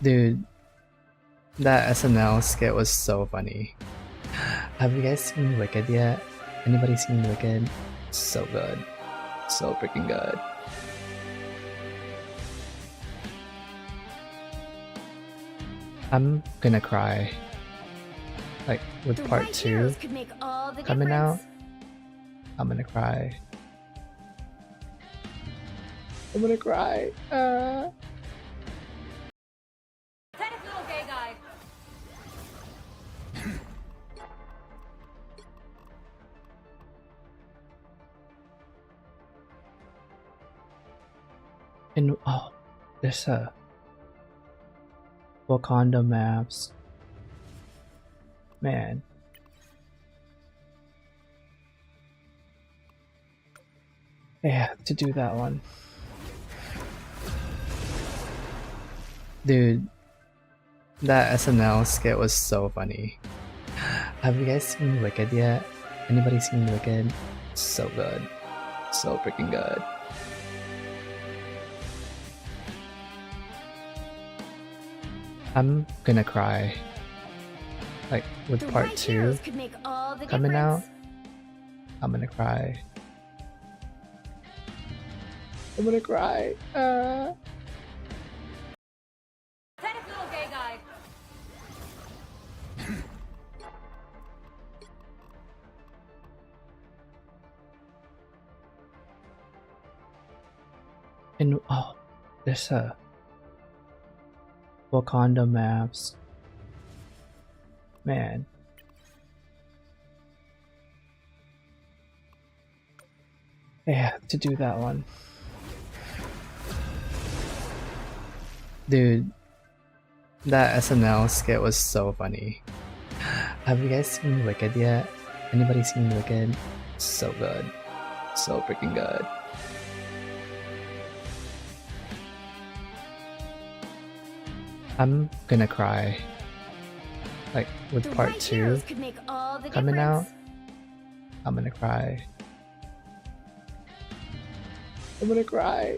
Dude, that SNL skit was so funny. Have you guys seen Wicked yet? Anybody seen Wicked? So good. So freaking good. I'm gonna cry. Like, with part 2 coming out, I'm gonna cry. I'm gonna cry. Pathetic little gay guy. And oh, there's a Wakanda maps. Man. Yeah, to do that one. Dude, that SNL skit was so funny. Have you guys seen Wicked yet? Anybody seen Wicked? So good. So freaking good. I'm gonna cry. Like, with part 2 coming out, I'm gonna cry. I'm gonna cry. Pathetic little gay guy. And oh, there's a Wakanda maps. Man. Yeah, to do that one. Dude, that SNL skit was so funny. Have you guys seen Wicked yet? Anybody seen Wicked? So good. So freaking good. I'm gonna cry. Like, with part 2 coming out, I'm gonna cry. I'm gonna cry.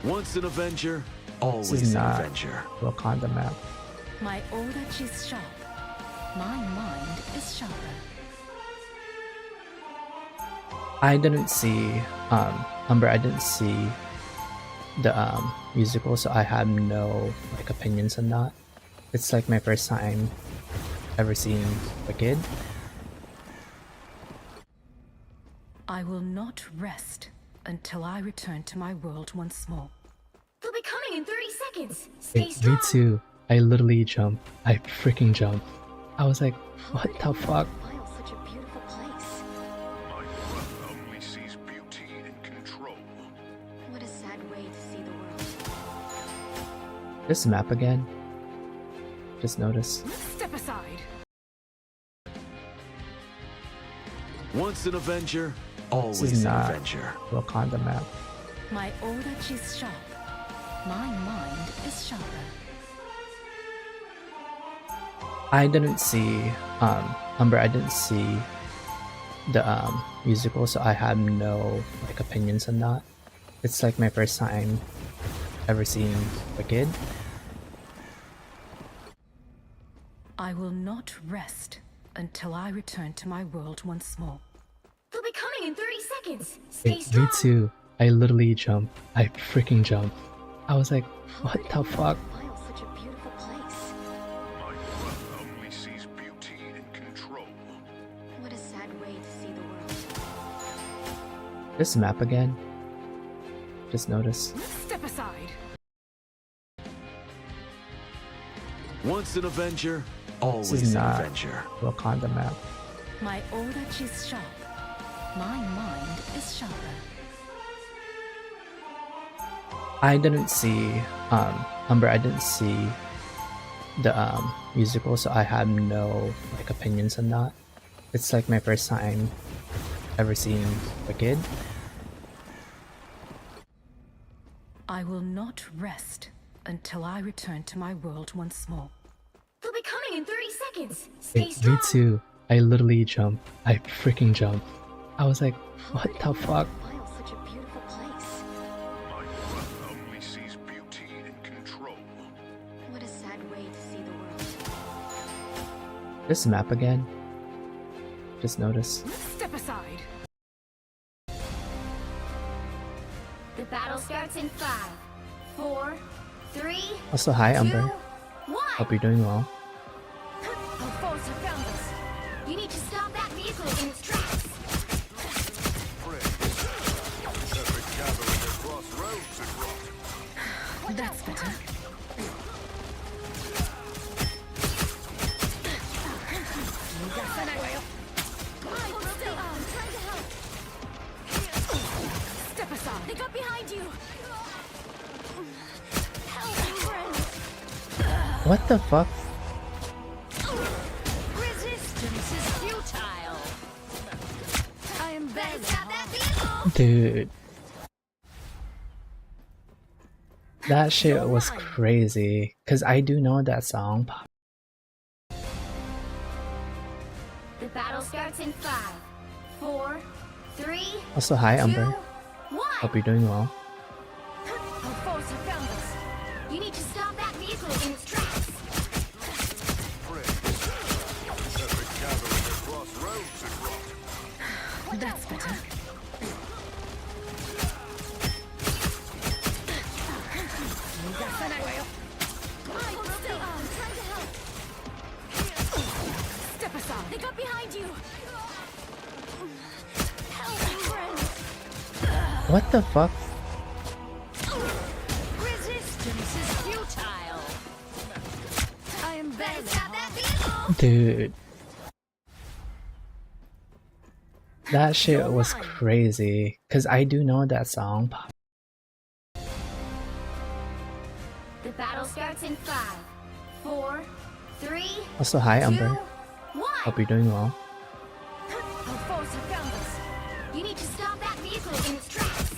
Once an Avenger, This always is an not Avenger. Wakanda map. My older is sharp. My mind is sharper. I didn't see Umber, I didn't see the musical, so I have no like opinions on that. It's like my first time ever seeing Wicked. I will not rest until I return to my world once more. They'll be coming in 30 seconds. Hey, Stay me strong. too. I literally jumped. I freaking jumped. I was like, what the fuck? Wow, such a beautiful place. My brother only sees beauty in control. What a sad way to see the world. This map again. Just noticed. Step aside. Once an Avenger, This always is an not Avenger. Wakanda map. My older is sharp. My mind is sharper. I didn't see Umber, I didn't see the musical, so I have no like opinions on that. It's like my first time ever seeing Wicked. I will not rest until I return to my world once more. They'll be coming in 30 seconds. Hey, Stay strong. me too. I literally jumped. I freaking jumped. I was like, what the fuck? Wow, such a beautiful place. My brother only sees beauty in control. What a sad way to see the world. This map again. Just noticed. Step aside. Once an Avenger, This always is an not Avenger. Wakanda map. My older is sharp. My mind is sharper. I didn't see Umber, I didn't see the musical, so I have no like opinions on that. It's like my first time ever seeing Wicked. I will not rest until I return to my world once more. They'll be coming in 30 seconds. Hey, Stay strong. me too. I literally jumped. I freaking jumped. I was like, what the fuck? Wow, such a beautiful place. This map again. Just noticed. Step aside. The battle starts in 5, 4, 3, Also, hi 2, Umber. 1. Hope you're doing well. Our foes have found us. You need to stop that vehicle in its tracks. Perfect gathering across roads and rock. That's better. Step aside. They got behind you. Help, friend. What the fuck? Resistance is futile. I am better. Stop that vehicle. Dude. That shit was crazy. Cause I do know that song. The battle starts in 5, 4, 3, Also, hi 2, Umber. 1. Hope you're doing well. Our foes have found us. You need to stop that vehicle in its tracks. Perfect gathering across roads and rock. That's better. Step aside. They got behind you. Help, friend. What the fuck? Resistance is futile. I am better. Stop that vehicle. Dude. That shit was crazy. Cause I do know that song. The battle starts in 5, 4, 3, Also, hi 2, Umber. 1. Hope you're doing well. Our foes have found us. You need to stop that vehicle in its tracks.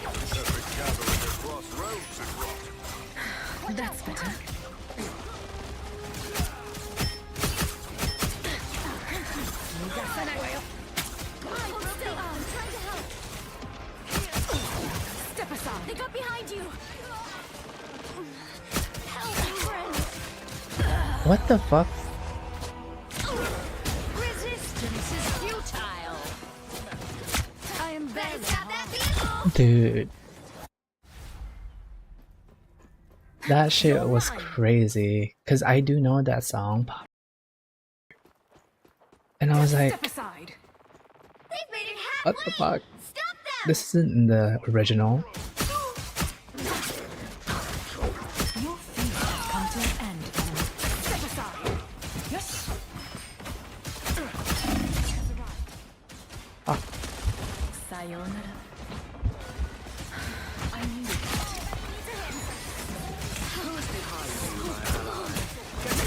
Perfect gathering across roads and rock. That's better. Step aside. They got behind you. Help, friend. What the fuck? Resistance is futile. I am better. Stop that vehicle. Dude. That shit was crazy. Cause I do know that song. And I was like, Step aside. They've made it what halfway. the fuck? Stop them. This isn't in the original. Your feet have come to an end, enemy. Step aside. Yes. Sayonara. I knew that.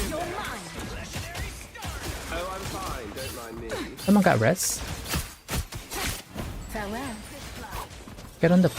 You're mine. Oh, I'm fine. Don't mind me. Someone got res. Farewell. Get on the